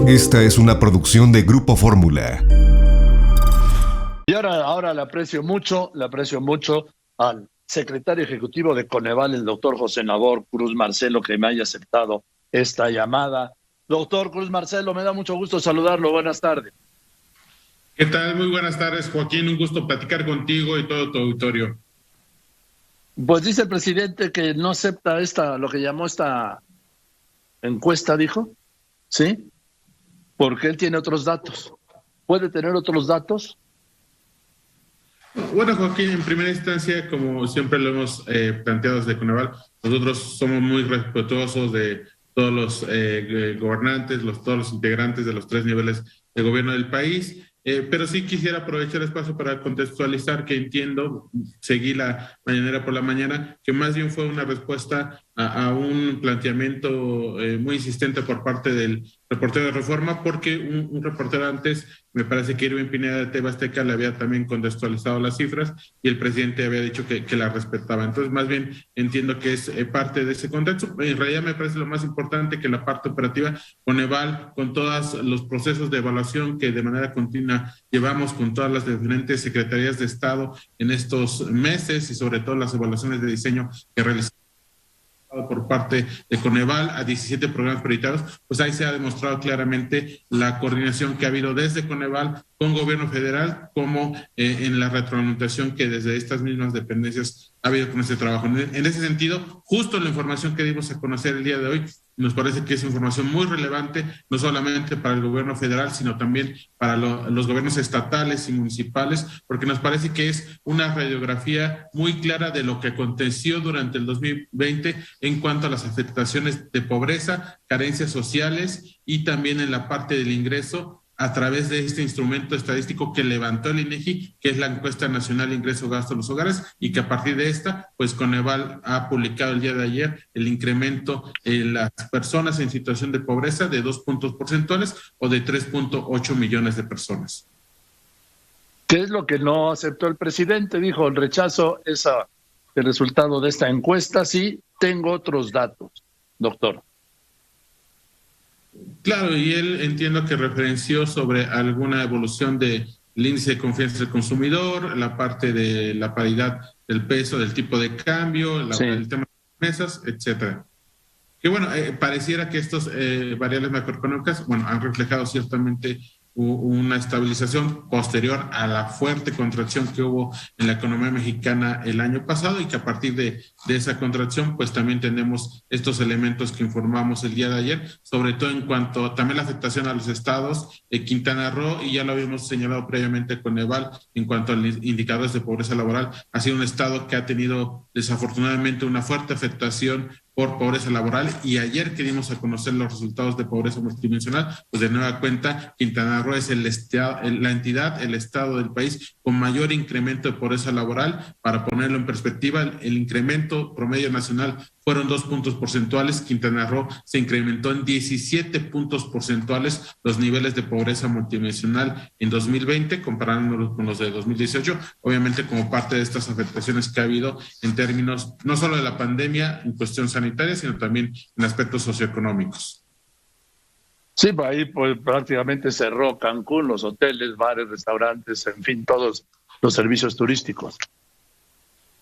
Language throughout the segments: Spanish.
Esta es una producción de Grupo Fórmula. Y ahora le aprecio mucho al secretario ejecutivo de Coneval, el doctor José Nabor Cruz Marcelo, que me haya aceptado esta llamada. Doctor Cruz Marcelo, me da mucho gusto saludarlo. Buenas tardes. ¿Qué tal? Muy buenas tardes, Joaquín. Un gusto platicar contigo y todo tu auditorio. Pues dice el presidente que no acepta lo que llamó esta encuesta, dijo. ¿Sí? Porque él tiene otros datos. ¿Puede tener otros datos? Bueno, Joaquín, en primera instancia, como siempre lo hemos planteado desde Coneval, nosotros somos muy respetuosos de todos los gobernantes, todos los integrantes de los 3 niveles de gobierno del país, pero sí quisiera aprovechar el espacio para contextualizar que entiendo, seguí la mañanera por la mañana, que más bien fue una respuesta a un planteamiento muy insistente por parte del reportero de Reforma, porque un reportero antes, me parece que Irving Pineda de TV Azteca le había también contextualizado las cifras y el presidente había dicho que la respetaba. Entonces, más bien entiendo que es parte de ese contexto. En realidad me parece lo más importante que la parte operativa, Coneval, con todos los procesos de evaluación que de manera continua llevamos con todas las diferentes secretarías de Estado en estos meses y sobre todo las evaluaciones de diseño que realizamos por parte de Coneval a 17 programas prioritarios, pues ahí se ha demostrado claramente la coordinación que ha habido desde Coneval con gobierno federal, como en la retroalimentación que desde estas mismas dependencias ha habido con este trabajo. En ese sentido, justo la información que dimos a conocer el día de hoy, nos parece que es información muy relevante, no solamente para el gobierno federal, sino también para los gobiernos estatales y municipales, porque nos parece que es una radiografía muy clara de lo que aconteció durante el 2020 en cuanto a las afectaciones de pobreza, carencias sociales y también en la parte del ingreso, a través de este instrumento estadístico que levantó el INEGI, que es la encuesta nacional ingreso-gasto de los hogares, y que a partir de esta, pues Coneval ha publicado el día de ayer el incremento en las personas en situación de pobreza de 2 puntos porcentuales o de 3.8 millones de personas. ¿Qué es lo que no aceptó el presidente? Dijo, el rechazo es el resultado de esta encuesta. Sí, tengo otros datos, doctor. Claro, y él entiendo que referenció sobre alguna evolución del índice de confianza del consumidor, la parte de la paridad del peso, del tipo de cambio, el tema de mesas, etcétera. Que bueno, pareciera que estos variables macroeconómicas, bueno, han reflejado ciertamente una estabilización posterior a la fuerte contracción que hubo en la economía mexicana el año pasado y que a partir de esa contracción pues también tenemos estos elementos que informamos el día de ayer, sobre todo en cuanto también la afectación a los estados, Quintana Roo, y ya lo habíamos señalado previamente con Coneval, en cuanto a los indicadores de pobreza laboral, ha sido un estado que ha tenido desafortunadamente una fuerte afectación por pobreza laboral, y ayer que dimos a conocer los resultados de pobreza multidimensional, pues de nueva cuenta Quintana Roo es el estado del país con mayor incremento de pobreza laboral. Para ponerlo en perspectiva, el incremento promedio nacional fueron 2 puntos porcentuales, Quintana Roo se incrementó en 17 puntos porcentuales los niveles de pobreza multidimensional en 2020, comparándolos con los de 2018, obviamente como parte de estas afectaciones que ha habido en términos no solo de la pandemia en cuestión sanitaria, sino también en aspectos socioeconómicos. Sí, ahí pues prácticamente cerró Cancún, los hoteles, bares, restaurantes, en fin, todos los servicios turísticos.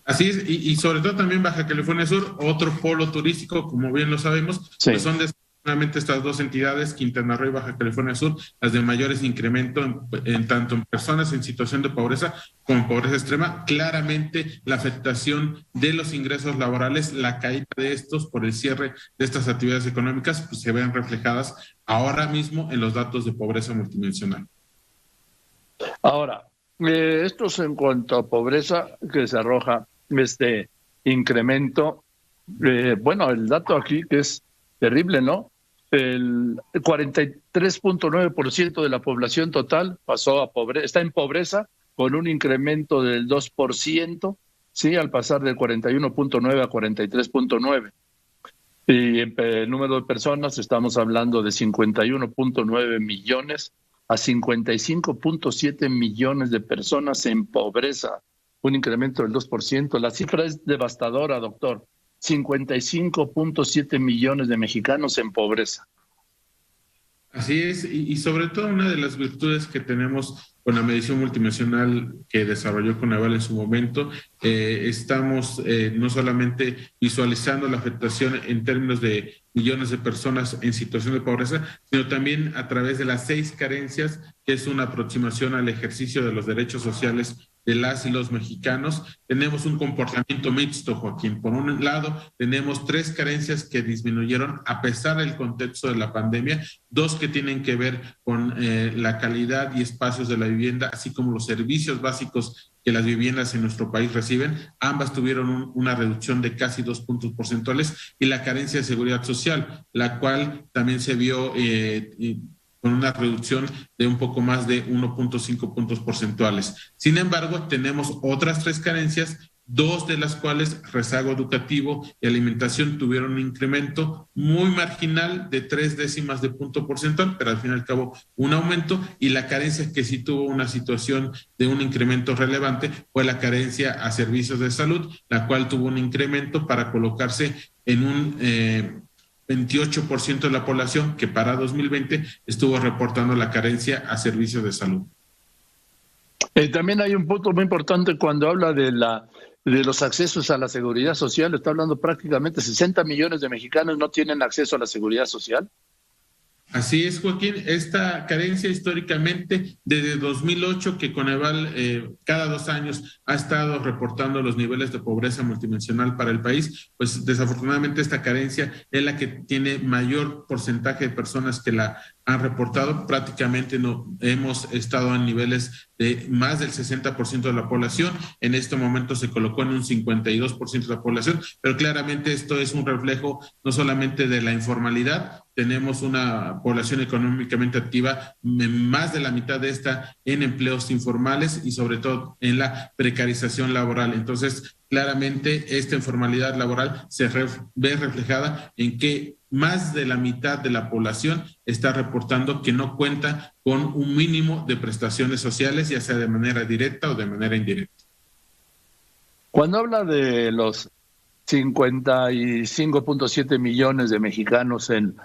Así es, y sobre todo también Baja California Sur, otro polo turístico, como bien lo sabemos, sí. Pues son desafortunadamente estas dos entidades, Quintana Roo y Baja California Sur, las de mayores incremento en tanto en personas en situación de pobreza como en pobreza extrema. Claramente la afectación de los ingresos laborales, la caída de estos por el cierre de estas actividades económicas, pues se ven reflejadas ahora mismo en los datos de pobreza multidimensional. Ahora, esto es en cuanto a pobreza que se arroja este incremento. Bueno, el dato aquí que es terrible, ¿no? El 43.9% de la población total pasó a está en pobreza con un incremento del 2%, sí, al pasar del 41.9 a 43.9. Y en el número de personas estamos hablando de 51.9 millones a 55.7 millones de personas en pobreza, un incremento del 2%. La cifra es devastadora, doctor. 55.7 millones de mexicanos en pobreza. Así es, y sobre todo una de las virtudes que tenemos con la medición multidimensional que desarrolló Coneval en su momento, estamos no solamente visualizando la afectación en términos de millones de personas en situación de pobreza, sino también a través de las 6 carencias, que es una aproximación al ejercicio de los derechos sociales de las y los mexicanos. Tenemos un comportamiento mixto, Joaquín. Por un lado, tenemos 3 carencias que disminuyeron a pesar del contexto de la pandemia, 2 que tienen que ver con la calidad y espacios de la vivienda, así como los servicios básicos que las viviendas en nuestro país reciben. Ambas tuvieron una reducción de casi 2 puntos porcentuales, y la carencia de seguridad social, la cual también se vio con una reducción de un poco más de 1.5 puntos porcentuales. Sin embargo, tenemos otras 3 carencias, 2 de las cuales, rezago educativo y alimentación, tuvieron un incremento muy marginal de 0.3 de punto porcentual, pero al fin y al cabo un aumento, y la carencia que sí tuvo una situación de un incremento relevante fue la carencia a servicios de salud, la cual tuvo un incremento para colocarse en un 28% de la población que para 2020 estuvo reportando la carencia a servicios de salud. También hay un punto muy importante cuando habla de los accesos a la seguridad social. Está hablando prácticamente 60 millones de mexicanos no tienen acceso a la seguridad social. Así es, Joaquín. Esta carencia históricamente desde 2008, que Coneval cada 2 años ha estado reportando los niveles de pobreza multidimensional para el país, pues desafortunadamente esta carencia es la que tiene mayor porcentaje de personas que la han reportado. Prácticamente no hemos estado en niveles de más del 60% de la población. En este momento se colocó en un 52% de la población, pero claramente esto es un reflejo no solamente de la informalidad. Tenemos una población económicamente activa, más de la mitad de esta en empleos informales y sobre todo en la precarización laboral. Entonces, claramente esta informalidad laboral se ve reflejada en que más de la mitad de la población está reportando que no cuenta con un mínimo de prestaciones sociales, ya sea de manera directa o de manera indirecta. Cuando habla de los 55.7 millones de mexicanos en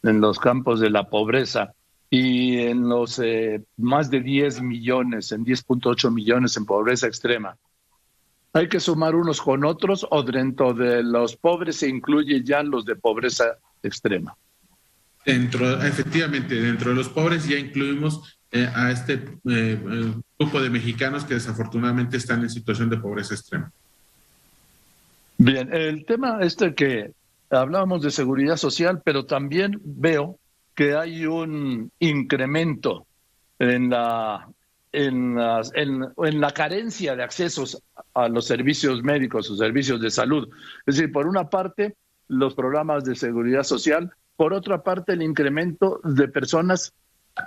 los campos de la pobreza y en los más de 10 millones, en 10.8 millones en pobreza extrema, ¿hay que sumar unos con otros o dentro de los pobres se incluye ya los de pobreza extrema? Efectivamente, dentro de los pobres ya incluimos a este grupo de mexicanos que desafortunadamente están en situación de pobreza extrema. Bien, el tema que hablábamos de seguridad social, pero también veo que hay un incremento en la carencia de accesos a los servicios médicos o servicios de salud. Es decir, por una parte, los programas de seguridad social, por otra parte, el incremento de personas,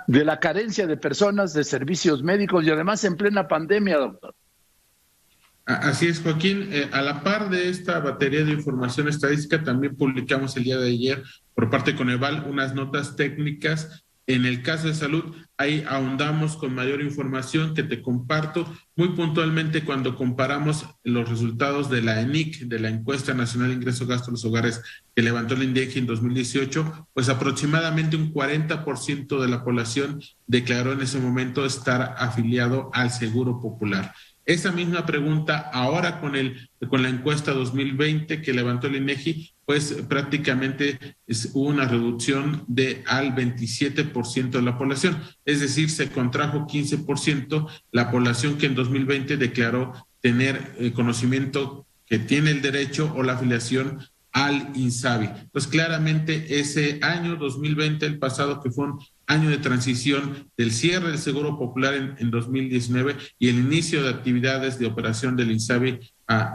de la carencia de personas de servicios médicos, y además en plena pandemia, doctor. Así es, Joaquín. A la par de esta batería de información estadística, también publicamos el día de ayer por parte de Coneval unas notas técnicas. En el caso de salud, ahí ahondamos con mayor información que te comparto muy puntualmente cuando comparamos los resultados de la ENIC, de la Encuesta Nacional de Ingreso Gasto de los Hogares que levantó el INDEGI en 2018, pues aproximadamente un 40% de la población declaró en ese momento estar afiliado al Seguro Popular. Esa misma pregunta ahora con la encuesta 2020 que levantó el INEGI, pues prácticamente hubo una reducción al 27% de la población. Es decir, se contrajo 15% la población que en 2020 declaró tener conocimiento que tiene el derecho o la afiliación al INSABI. Pues claramente ese año 2020, el pasado, que fue un año de transición del cierre del Seguro Popular en 2019 y el inicio de actividades de operación del INSABI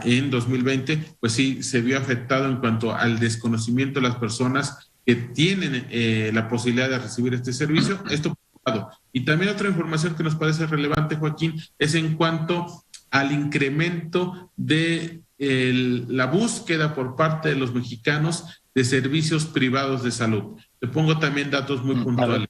en 2020, pues sí se vio afectado en cuanto al desconocimiento de las personas que tienen la posibilidad de recibir este servicio. Esto por un lado. Y también otra información que nos parece relevante, Joaquín, es en cuanto al incremento de la búsqueda por parte de los mexicanos de servicios privados de salud. Te pongo también datos muy puntuales.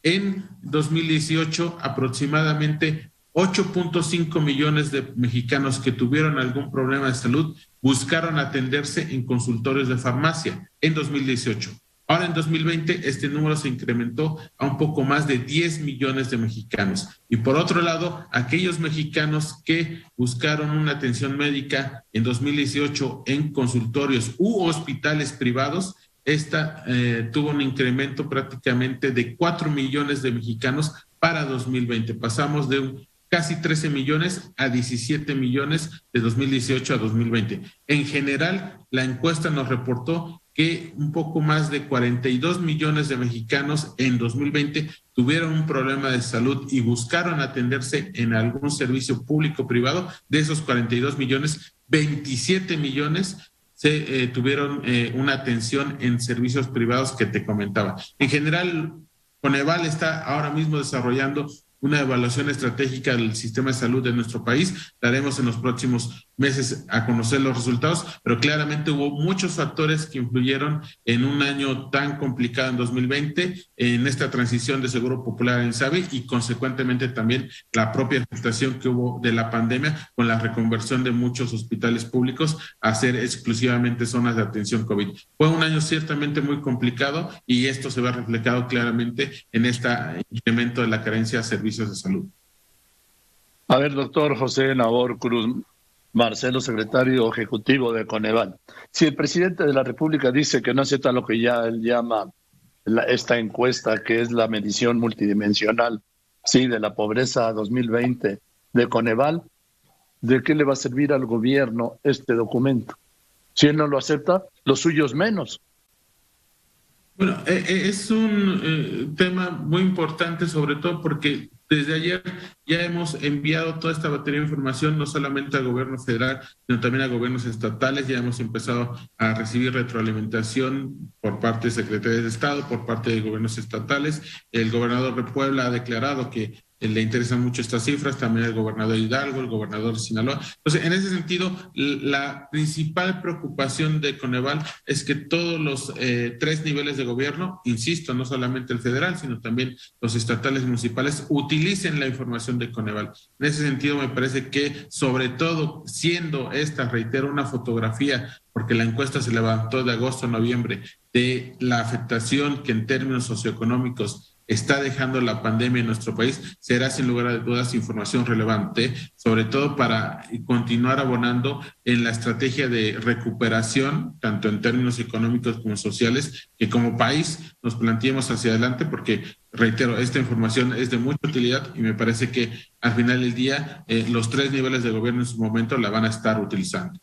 En 2018, aproximadamente 8.5 millones de mexicanos que tuvieron algún problema de salud buscaron atenderse en consultorios de farmacia en 2018. Ahora en 2020 este número se incrementó a un poco más de 10 millones de mexicanos. Y por otro lado, aquellos mexicanos que buscaron una atención médica en 2018 en consultorios u hospitales privados, esta tuvo un incremento prácticamente de 4 millones de mexicanos para 2020. Pasamos de casi 13 millones a 17 millones de 2018 a 2020. En general, la encuesta nos reportó que un poco más de 42 millones de mexicanos en 2020 tuvieron un problema de salud y buscaron atenderse en algún servicio público o privado. De esos 42 millones, 27 millones tuvieron una atención en servicios privados que te comentaba. En general, Coneval está ahora mismo desarrollando una evaluación estratégica del sistema de salud de nuestro país. Daremos en los próximos meses a conocer los resultados, pero claramente hubo muchos factores que influyeron en un año tan complicado en 2020, en esta transición de Seguro Popular al INSABI y consecuentemente también la propia afectación que hubo de la pandemia con la reconversión de muchos hospitales públicos a ser exclusivamente zonas de atención COVID. Fue un año ciertamente muy complicado y esto se ve reflejado claramente en este incremento de la carencia de servicios de salud. A ver, doctor José Nabor Cruz Marcelo, secretario ejecutivo de Coneval. Si el presidente de la República dice que no acepta lo que ya él llama esta encuesta, que es la medición multidimensional, sí, de la pobreza 2020 de Coneval, ¿de qué le va a servir al gobierno este documento? Si él no lo acepta, los suyos menos. Bueno, es un tema muy importante, sobre todo porque desde ayer ya hemos enviado toda esta batería de información no solamente al gobierno federal, sino también a gobiernos estatales. Ya hemos empezado a recibir retroalimentación por parte de secretarias de Estado, por parte de gobiernos estatales. El gobernador de Puebla ha declarado que le interesan mucho estas cifras, también el gobernador Hidalgo, el gobernador de Sinaloa. Entonces, en ese sentido, la principal preocupación de Coneval es que todos los 3 niveles de gobierno, insisto, no solamente el federal, sino también los estatales y municipales, utilicen la información de Coneval. En ese sentido, me parece que, sobre todo, siendo esta, reitero, una fotografía, porque la encuesta se levantó de agosto a noviembre, de la afectación que en términos socioeconómicos está dejando la pandemia en nuestro país, será sin lugar a dudas información relevante, sobre todo para continuar abonando en la estrategia de recuperación, tanto en términos económicos como sociales, que como país nos planteemos hacia adelante, porque, reitero, esta información es de mucha utilidad y me parece que al final del día los 3 niveles de gobierno en su momento la van a estar utilizando.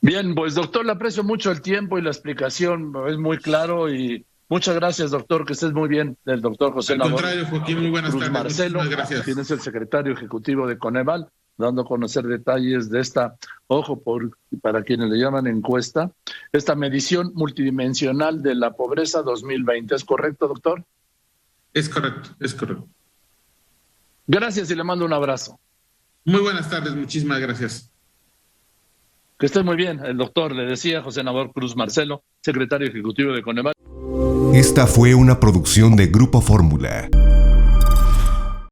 Bien, pues doctor, le aprecio mucho el tiempo y la explicación, es muy claro y muchas gracias, doctor, que estés muy bien. El doctor José Nabor. Al contrario, Joaquín, muy buenas tardes. Marcelo, gracias. quien es el secretario ejecutivo de Coneval, dando a conocer detalles de esta, para quienes le llaman encuesta, esta medición multidimensional de la pobreza 2020. ¿Es correcto, doctor? Es correcto, es correcto. Gracias y le mando un abrazo. Muy buenas tardes, muchísimas gracias. Que esté muy bien. El doctor, le decía, José Nabor Cruz Marcelo, secretario ejecutivo de Coneval. Esta fue una producción de Grupo Fórmula.